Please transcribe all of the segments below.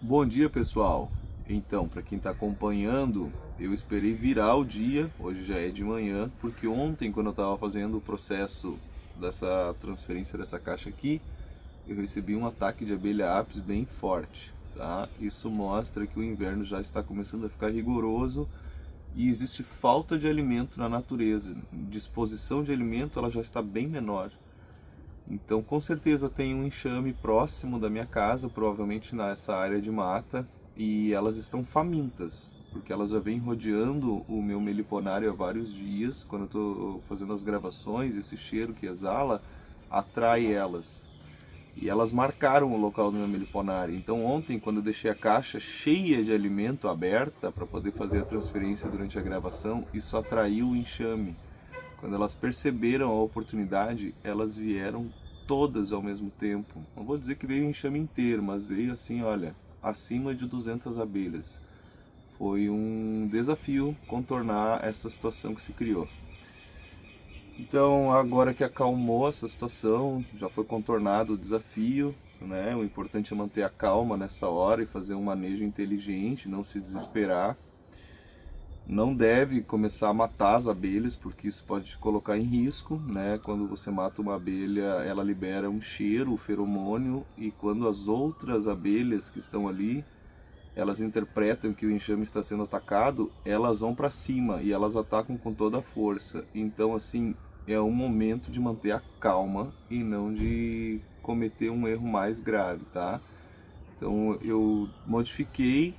Bom dia, pessoal. Então, para quem está acompanhando, eu esperei virar o dia, hoje já é de manhã, porque ontem, quando eu estava fazendo o processo dessa transferência dessa caixa aqui, eu recebi um ataque de abelha apis bem forte, tá? Isso mostra que o inverno já está começando a ficar rigoroso e existe falta de alimento na natureza. Disposição de alimento ela já está bem menor. Então, com certeza tem um enxame próximo da minha casa, provavelmente nessa área de mata, e elas estão famintas, porque elas já vêm rodeando o meu meliponário há vários dias. Quando eu estou fazendo as gravações, esse cheiro que exala atrai elas. E elas marcaram o local do meu meliponário. Então, ontem, quando eu deixei a caixa cheia de alimento aberta para poder fazer a transferência durante a gravação, isso atraiu o enxame. Quando elas perceberam a oportunidade, elas vieram todas ao mesmo tempo. Não vou dizer que veio o enxame inteiro, mas veio assim, olha, acima de 200 abelhas. Foi um desafio contornar essa situação que se criou. Então, agora que acalmou essa situação, já foi contornado o desafio, né? O importante é manter a calma nessa hora e fazer um manejo inteligente, não se desesperar. Não deve começar a matar as abelhas, porque isso pode te colocar em risco, né? Quando você mata uma abelha, ela libera um cheiro, o feromônio, e quando as outras abelhas que estão ali, elas interpretam que o enxame está sendo atacado, elas vão para cima e elas atacam com toda a força. Então, assim, é um momento de manter a calma e não de cometer um erro mais grave, tá? Então eu modifiquei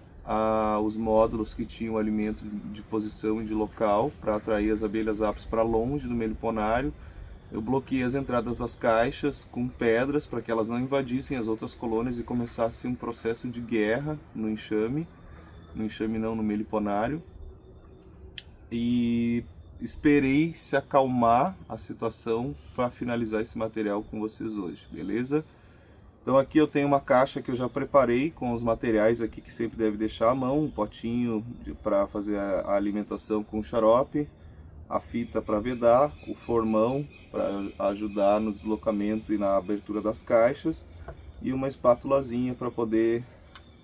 os módulos que tinham alimento de posição e de local para atrair as abelhas apis para longe do meliponário. Eu bloqueei as entradas das caixas com pedras para que elas não invadissem as outras colônias e começasse um processo de guerra no enxame não, no meliponário. E esperei se acalmar a situação para finalizar esse material com vocês hoje, beleza? Então aqui eu tenho uma caixa que eu já preparei com os materiais aqui que sempre deve deixar à mão, um potinho para fazer a alimentação com xarope, a fita para vedar, o formão para ajudar no deslocamento e na abertura das caixas e uma espátulazinha para poder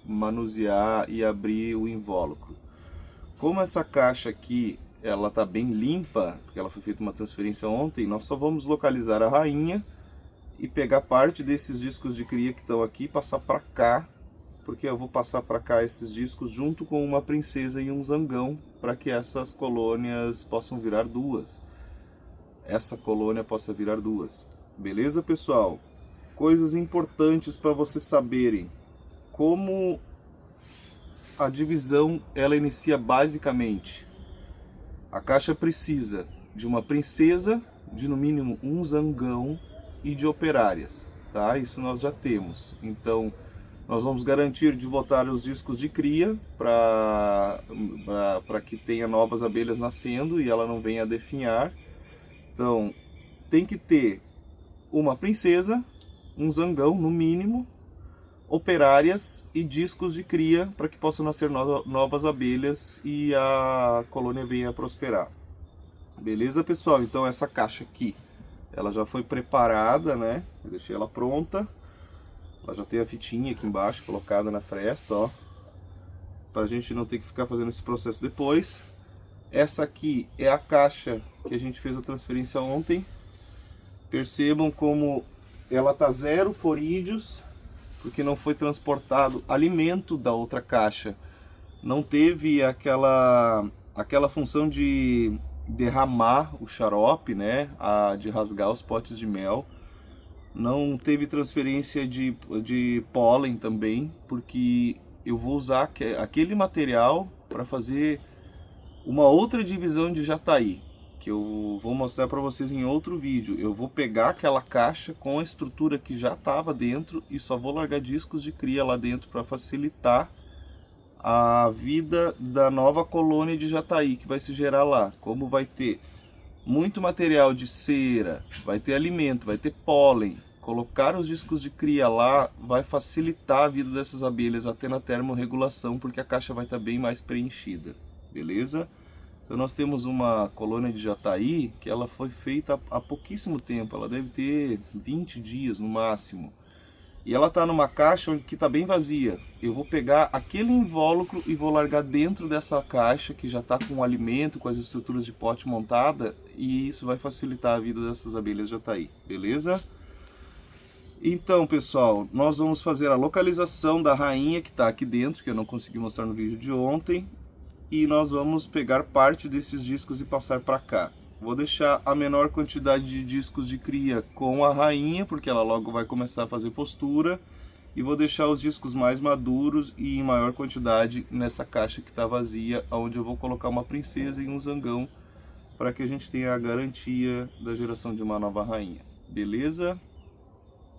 manusear e abrir o invólucro. Como essa caixa aqui ela está bem limpa, porque ela foi feita uma transferência ontem, nós só vamos localizar a rainha e pegar parte desses discos de cria que estão aqui e passar para cá, porque eu vou passar para cá esses discos junto com uma princesa e um zangão, para que essas colônias possam virar duas. Essa colônia possa virar duas. Beleza, pessoal? Coisas importantes para vocês saberem. Como a divisão ela inicia basicamente. A caixa precisa de uma princesa, de no mínimo um zangão, e de operárias, tá? Isso nós já temos. Então, nós vamos garantir de botar os discos de cria para que tenha novas abelhas nascendo e ela não venha a definhar. Então, tem que ter uma princesa, um zangão no mínimo, operárias e discos de cria para que possam nascer novas abelhas e a colônia venha a prosperar. Beleza, pessoal? Então, essa caixa aqui ela já foi preparada, né? Eu deixei ela pronta. Ela já tem a fitinha aqui embaixo colocada na fresta, ó. Pra gente não ter que ficar fazendo esse processo depois. Essa aqui é a caixa que a gente fez a transferência ontem. Percebam como ela tá zero forídeos, porque não foi transportado alimento da outra caixa. Não teve aquela função de derramar o xarope, né, de rasgar os potes de mel. Não teve transferência de pólen também, porque eu vou usar aquele material para fazer uma outra divisão de jataí, que eu vou mostrar para vocês em outro vídeo. Eu vou pegar aquela caixa com a estrutura que já estava dentro e só vou largar discos de cria lá dentro para facilitar a vida da nova colônia de jataí que vai se gerar lá. Como vai ter muito material de cera, vai ter alimento, vai ter pólen, colocar os discos de cria lá vai facilitar a vida dessas abelhas até na termorregulação, porque a caixa vai estar bem mais preenchida, beleza? Então nós temos uma colônia de jataí que ela foi feita há pouquíssimo tempo, ela deve ter 20 dias no máximo. E ela está numa caixa que está bem vazia. Eu vou pegar aquele invólucro e vou largar dentro dessa caixa que já está com o alimento, com as estruturas de pote montada, e isso vai facilitar a vida dessas abelhas jataí, beleza? Então, pessoal, nós vamos fazer a localização da rainha que está aqui dentro, que eu não consegui mostrar no vídeo de ontem, e nós vamos pegar parte desses discos e passar para cá. Vou deixar a menor quantidade de discos de cria com a rainha, porque ela logo vai começar a fazer postura. E vou deixar os discos mais maduros e em maior quantidade nessa caixa que está vazia, onde eu vou colocar uma princesa e um zangão, para que a gente tenha a garantia da geração de uma nova rainha. Beleza?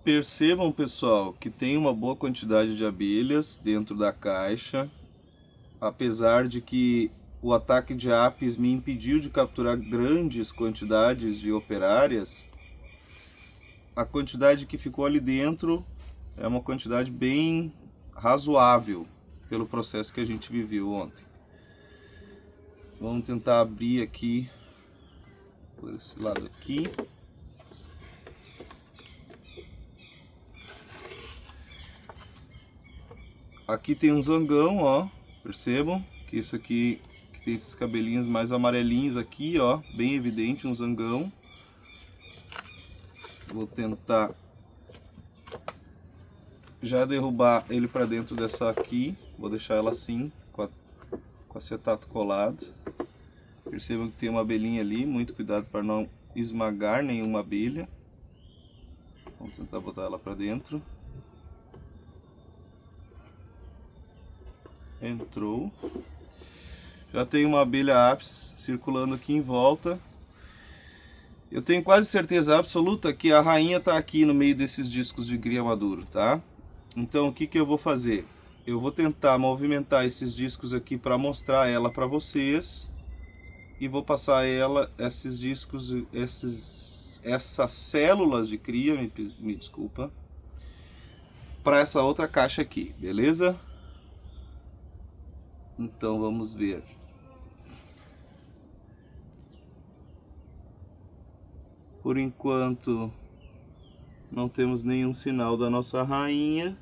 Percebam, pessoal, que tem uma boa quantidade de abelhas dentro da caixa. Apesar de que o ataque de apis me impediu de capturar grandes quantidades de operárias, a quantidade que ficou ali dentro é uma quantidade bem razoável pelo processo que a gente viveu ontem. Vamos tentar abrir aqui por esse lado aqui. Aqui tem um zangão, ó, percebam que isso aqui que tem esses cabelinhos mais amarelinhos aqui, ó, bem evidente, um zangão. Vou tentar já derrubar ele para dentro dessa aqui. Vou deixar ela assim, com acetato colado. Percebam que tem uma abelhinha ali, muito cuidado para não esmagar nenhuma abelha. Vamos tentar botar ela para dentro. Entrou. Já tem uma abelha apis circulando aqui em volta. Eu tenho quase certeza absoluta que a rainha está aqui no meio desses discos de cria maduro, tá? Então o que eu vou fazer? Eu vou tentar movimentar esses discos aqui para mostrar ela para vocês. E vou passar esses discos, essas células de cria, me desculpa, para essa outra caixa aqui, beleza? Então vamos ver. Por enquanto não temos nenhum sinal da nossa rainha.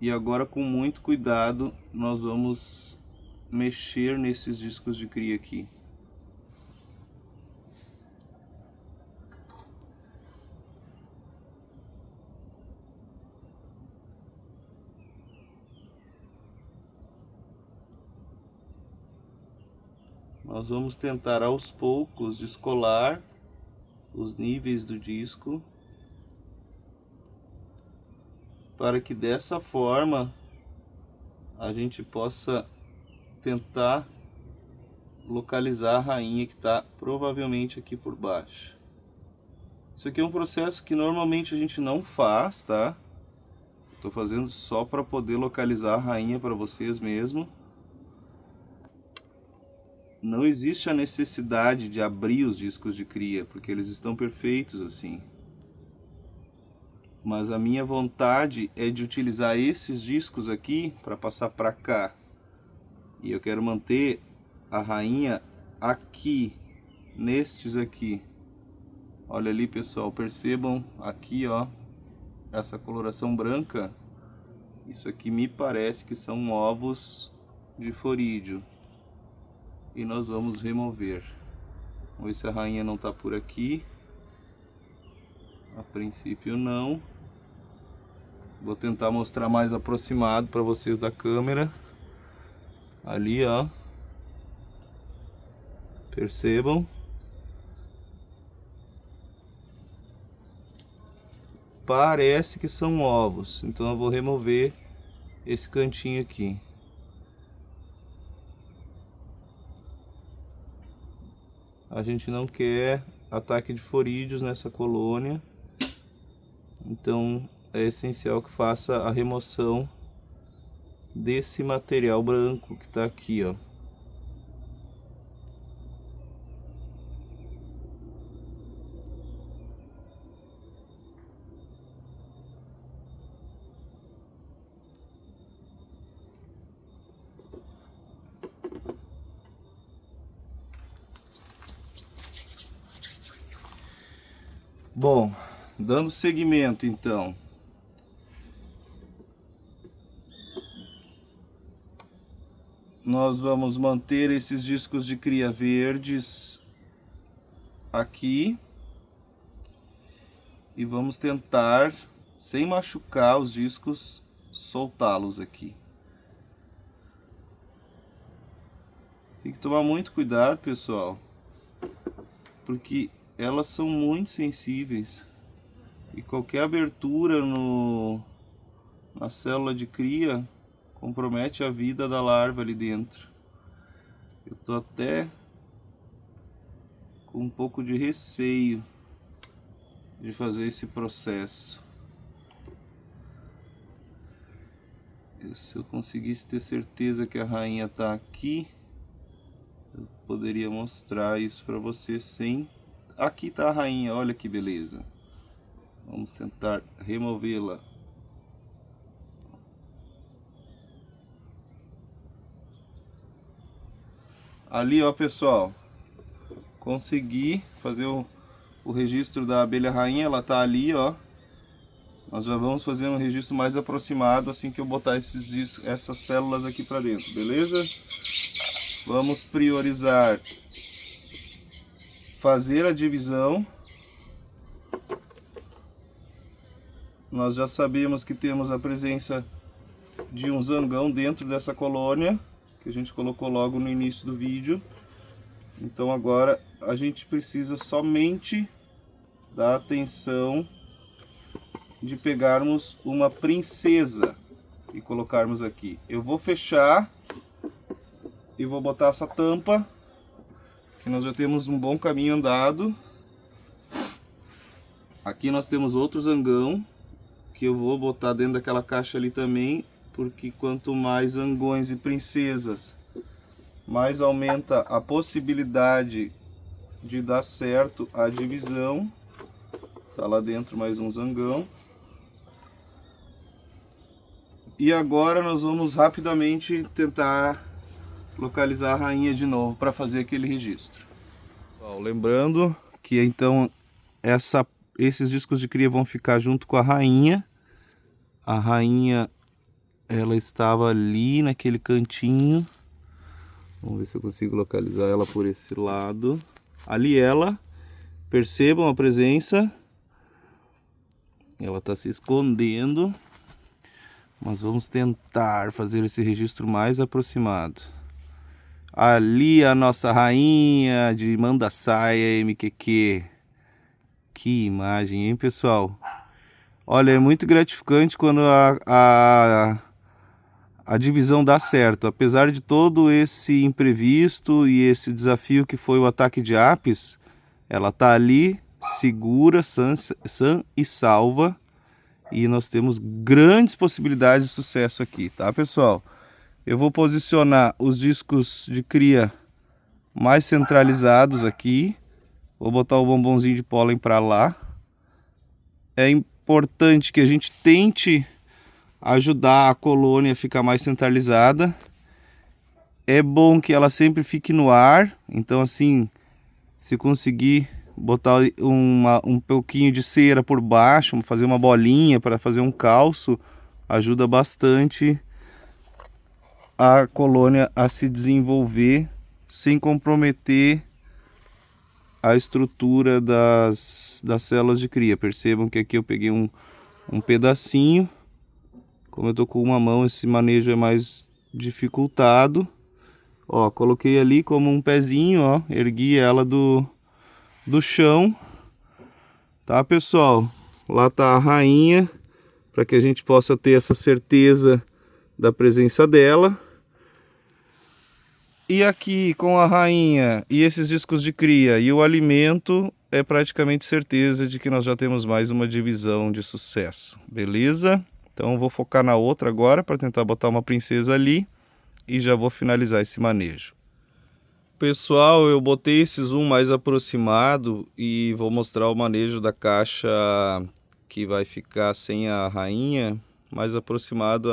E agora, com muito cuidado, nós vamos mexer nesses discos de cria aqui. Nós vamos tentar aos poucos descolar os níveis do disco, para que dessa forma a gente possa tentar localizar a rainha que está provavelmente aqui por baixo. Isso aqui é um processo que normalmente a gente não faz, tá? Estou fazendo só para poder localizar a rainha para vocês mesmo. Não existe a necessidade de abrir os discos de cria, porque eles estão perfeitos assim. Mas a minha vontade é de utilizar esses discos aqui para passar para cá. E eu quero manter a rainha aqui, nestes aqui. Olha ali, pessoal, percebam aqui, ó, essa coloração branca. Isso aqui me parece que são ovos de forídeo. E nós vamos remover. Vamos ver se a rainha não está por aqui. A princípio não. Vou tentar mostrar mais aproximado para vocês da câmera. Ali, ó. Percebam. Parece que são ovos. Então eu vou remover esse cantinho aqui. A gente não quer ataque de forídeos nessa colônia. Então é essencial que faça a remoção desse material branco que está aqui, ó. Bom, Dando seguimento, então. Nós vamos manter esses discos de cria verdes aqui. E vamos tentar, sem machucar os discos, soltá-los aqui. Tem que tomar muito cuidado, pessoal, porque elas são muito sensíveis. E qualquer abertura na célula de cria compromete a vida da larva ali dentro. Eu tô até com um pouco de receio de fazer esse processo. Se eu conseguisse ter certeza que a rainha tá aqui, eu poderia mostrar isso para você sem... Aqui tá a rainha, olha que beleza. Vamos tentar removê-la. Ali, ó, pessoal, consegui fazer o registro da abelha rainha, ela tá ali, ó. Nós já vamos fazer um registro mais aproximado assim que eu botar essas células aqui para dentro, beleza? Vamos priorizar fazer a divisão. Nós já sabemos que temos a presença de um zangão dentro dessa colônia, que a gente colocou logo no início do vídeo. Então agora a gente precisa somente da atenção de pegarmos uma princesa e colocarmos aqui. Eu vou fechar e vou botar essa tampa, que nós já temos um bom caminho andado. Aqui nós temos outro zangão, que eu vou botar dentro daquela caixa ali também, porque quanto mais zangões e princesas, mais aumenta a possibilidade de dar certo a divisão. Tá lá dentro mais um zangão. E agora nós vamos rapidamente tentar localizar a rainha de novo para fazer aquele registro. Lembrando que então esses discos de cria vão ficar junto com a rainha. A rainha, ela estava ali naquele cantinho. Vamos ver se eu consigo localizar ela por esse lado. Ali ela, percebam a presença. Ela está se escondendo. Mas vamos tentar fazer esse registro mais aproximado. Ali a nossa rainha de Mandaçaia MQQ. Que imagem, hein, pessoal? Olha, é muito gratificante quando a divisão dá certo. Apesar de todo esse imprevisto e esse desafio que foi o ataque de apis, ela tá ali, segura, sã e salva. E nós temos grandes possibilidades de sucesso aqui, tá, pessoal? Eu vou posicionar os discos de cria mais centralizados aqui. Vou botar o bombonzinho de pólen para lá. É importante que a gente tente ajudar a colônia a ficar mais centralizada. É bom que ela sempre fique no ar. Então assim, se conseguir botar um pouquinho de cera por baixo, fazer uma bolinha para fazer um calço, ajuda bastante a colônia a se desenvolver sem comprometer a estrutura das células de cria. Percebam que aqui eu peguei um pedacinho. Como eu estou com uma mão, esse manejo é mais dificultado. Ó, coloquei ali como um pezinho, ó, ergui ela do chão. Tá, pessoal? Lá tá a rainha, para que a gente possa ter essa certeza da presença dela. E aqui com a rainha e esses discos de cria e o alimento, é praticamente certeza de que nós já temos mais uma divisão de sucesso, beleza? Então eu vou focar na outra agora para tentar botar uma princesa ali e já vou finalizar esse manejo. Pessoal, eu botei esse zoom mais aproximado e vou mostrar o manejo da caixa que vai ficar sem a rainha mais aproximado.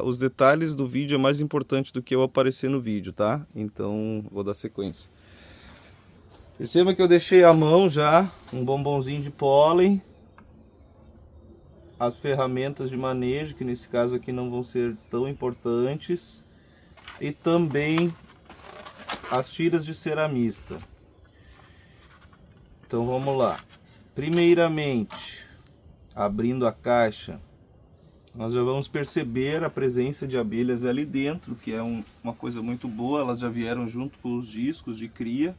Os detalhes do vídeo é mais importante do que eu aparecer no vídeo, tá? Então vou dar sequência. Perceba que eu deixei à mão já um bombonzinho de pólen as ferramentas de manejo, que nesse caso aqui não vão ser tão importantes, e também as tiras de ceramista. Então vamos lá. Primeiramente, abrindo a caixa, nós já vamos perceber a presença de abelhas ali dentro, que é uma coisa muito boa. Elas já vieram junto com os discos de cria.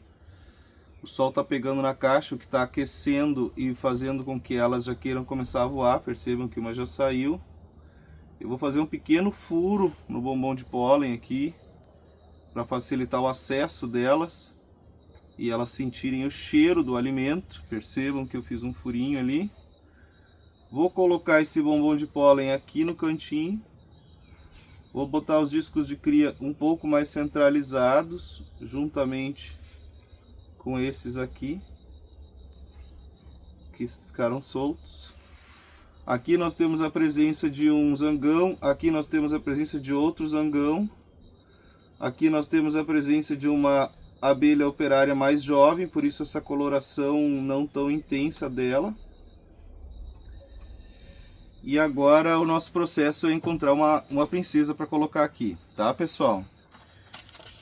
O sol está pegando na caixa, o que está aquecendo e fazendo com que elas já queiram começar a voar. Percebam que uma já saiu. Eu vou fazer um pequeno furo no bombom de pólen aqui, para facilitar o acesso delas e elas sentirem o cheiro do alimento. Percebam que eu fiz um furinho ali. Vou colocar esse bombom de pólen aqui no cantinho. Vou botar os discos de cria um pouco mais centralizados, juntamente com esses aqui, que ficaram soltos. Aqui nós temos a presença de um zangão, aqui nós temos a presença de outro zangão. Aqui nós temos a presença de uma abelha operária mais jovem, por isso essa coloração não tão intensa dela. E agora o nosso processo é encontrar uma princesa para colocar aqui, tá, pessoal?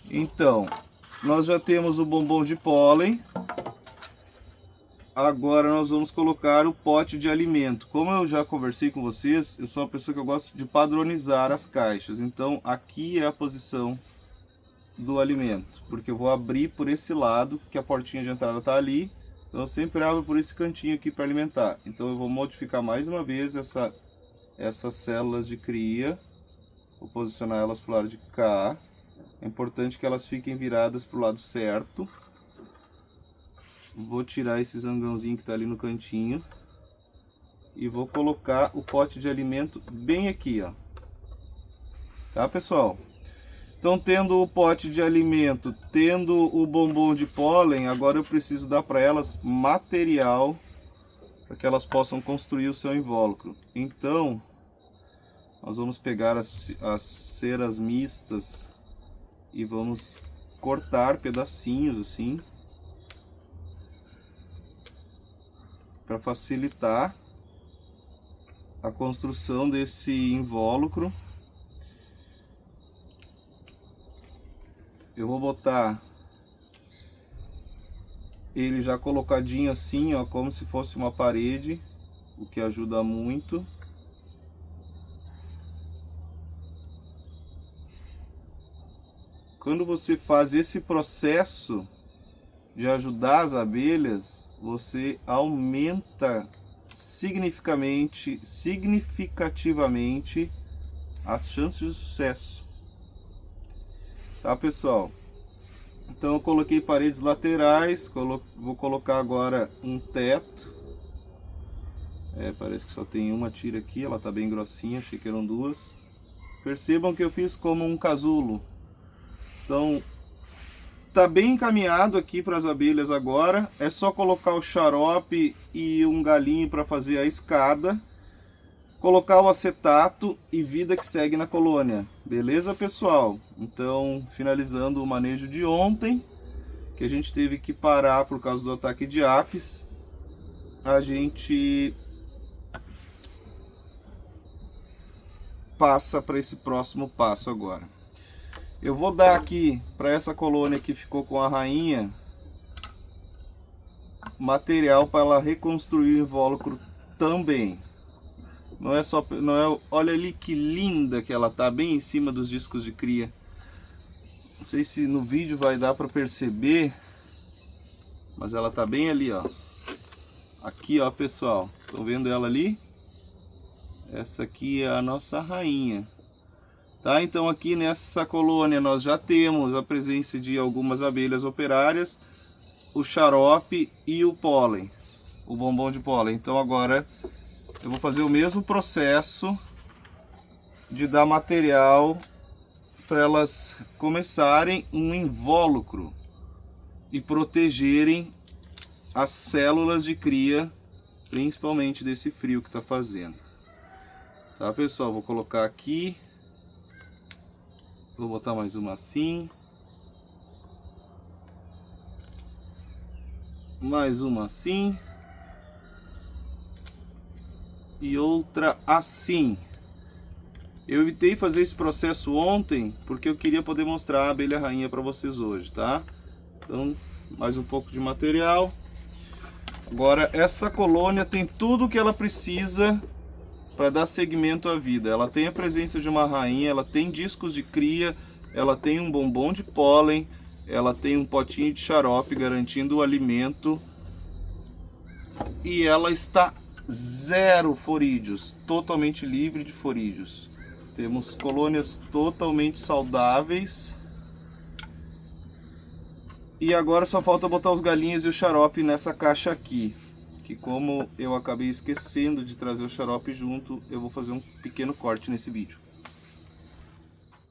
Então, nós já temos o bombom de pólen. Agora nós vamos colocar o pote de alimento. Como eu já conversei com vocês, eu sou uma pessoa que eu gosto de padronizar as caixas. Então, aqui é a posição do alimento, porque eu vou abrir por esse lado, que a portinha de entrada está ali. Então eu sempre abro por esse cantinho aqui para alimentar. Então eu vou modificar mais uma vez essas células de cria. Vou posicionar elas para o lado de cá. É importante que elas fiquem viradas para o lado certo. Vou tirar esse zangãozinho que está ali no cantinho. E vou colocar o pote de alimento bem aqui, ó. Tá, pessoal? Então, tendo o pote de alimento, tendo o bombom de pólen, agora eu preciso dar para elas material para que elas possam construir o seu invólucro. Então, nós vamos pegar as ceras mistas e vamos cortar pedacinhos assim, para facilitar a construção desse invólucro. Eu vou botar ele já colocadinho assim, ó, como se fosse uma parede, o que ajuda muito. Quando você faz esse processo de ajudar as abelhas, você aumenta significativamente as chances de sucesso. Tá, pessoal? Então eu coloquei paredes laterais, vou colocar agora um teto. Parece que só tem uma tira aqui, ela tá bem grossinha, achei que eram duas. Percebam que eu fiz como um casulo. Então tá bem encaminhado aqui para as abelhas agora. É só colocar o xarope e um galinho para fazer a escada. Colocar o acetato e vida que segue na colônia. Beleza, pessoal? Então, finalizando o manejo de ontem, que a gente teve que parar por causa do ataque de apis, a gente passa para esse próximo passo agora. Eu vou dar aqui para essa colônia que ficou com a rainha material para ela reconstruir o invólucro também. Não é, olha ali que linda que ela tá, bem em cima dos discos de cria. Não sei se no vídeo vai dar para perceber, mas ela tá bem ali, ó. Aqui, ó, pessoal, estão vendo ela ali? Essa aqui é a nossa rainha. Tá? Então aqui nessa colônia nós já temos a presença de algumas abelhas operárias, o xarope e o pólen, o bombom de pólen. Então agora eu vou fazer o mesmo processo de dar material para elas começarem um invólucro e protegerem as células de cria, principalmente desse frio que está fazendo. Tá, pessoal? Vou colocar aqui. Vou botar mais uma assim. Mais uma assim. e outra assim. Eu evitei fazer esse processo ontem porque eu queria poder mostrar a abelha rainha para vocês hoje, tá? Então, mais um pouco de material. Agora, essa colônia tem tudo o que ela precisa para dar seguimento à vida. Ela tem a presença de uma rainha, ela tem discos de cria, ela tem um bombom de pólen, ela tem um potinho de xarope garantindo o alimento e ela está zero forídeos, totalmente livre de forídeos. Temos colônias totalmente saudáveis. E agora só falta botar os galinhos e o xarope nessa caixa aqui. Que como eu acabei esquecendo de trazer o xarope junto, eu vou fazer um pequeno corte nesse vídeo.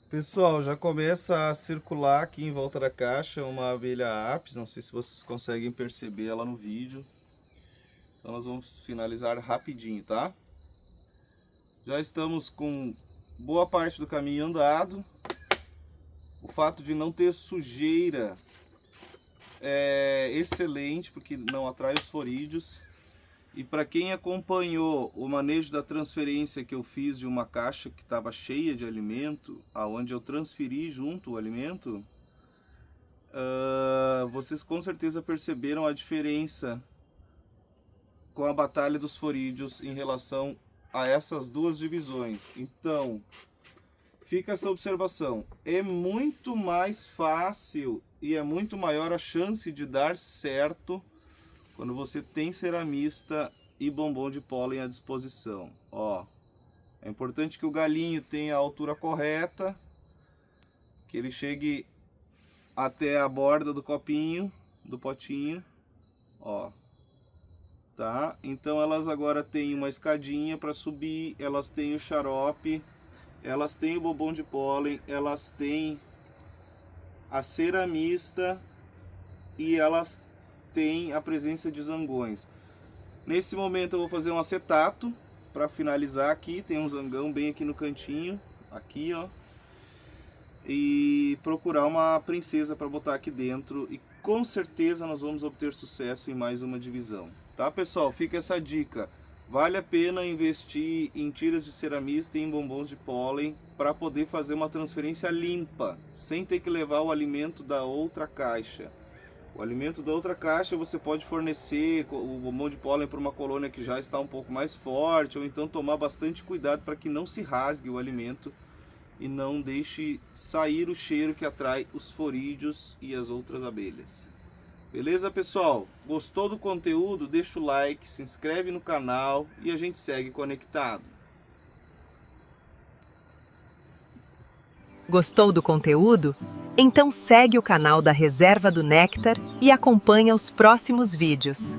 Pessoal, já começa a circular aqui em volta da caixa uma abelha apis. Não sei se vocês conseguem perceber ela no vídeo. Então nós vamos finalizar rapidinho, tá? Já estamos com boa parte do caminho andado. O fato de não ter sujeira é excelente, porque não atrai os forídeos. E para quem acompanhou o manejo da transferência que eu fiz de uma caixa que estava cheia de alimento, aonde eu transferi junto o alimento, vocês com certeza perceberam a diferença com a batalha dos forídeos em relação a essas duas divisões. Então, fica essa observação, é muito mais fácil e é muito maior a chance de dar certo quando você tem ceramista e bombom de pólen à disposição. Ó, é importante que o galinho tenha a altura correta, que ele chegue até a borda do copinho, do potinho, ó. Tá? Então elas agora têm uma escadinha para subir, elas têm o xarope, elas têm o bombom de pólen, elas têm a ceramista e elas têm a presença de zangões. Nesse momento eu vou fazer um acetato para finalizar aqui, tem um zangão bem aqui no cantinho, aqui ó, e procurar uma princesa para botar aqui dentro e com certeza nós vamos obter sucesso em mais uma divisão. Tá, pessoal? Fica essa dica. Vale a pena investir em tiras de ceramista e em bombons de pólen para poder fazer uma transferência limpa, sem ter que levar o alimento da outra caixa. O alimento da outra caixa você pode fornecer o bombom de pólen para uma colônia que já está um pouco mais forte, ou então tomar bastante cuidado para que não se rasgue o alimento e não deixe sair o cheiro que atrai os forídeos e as outras abelhas. Beleza, pessoal? Gostou do conteúdo? Deixa o like, se inscreve no canal e a gente segue conectado. Gostou do conteúdo? Então segue o canal da Reserva do Néctar e acompanha os próximos vídeos.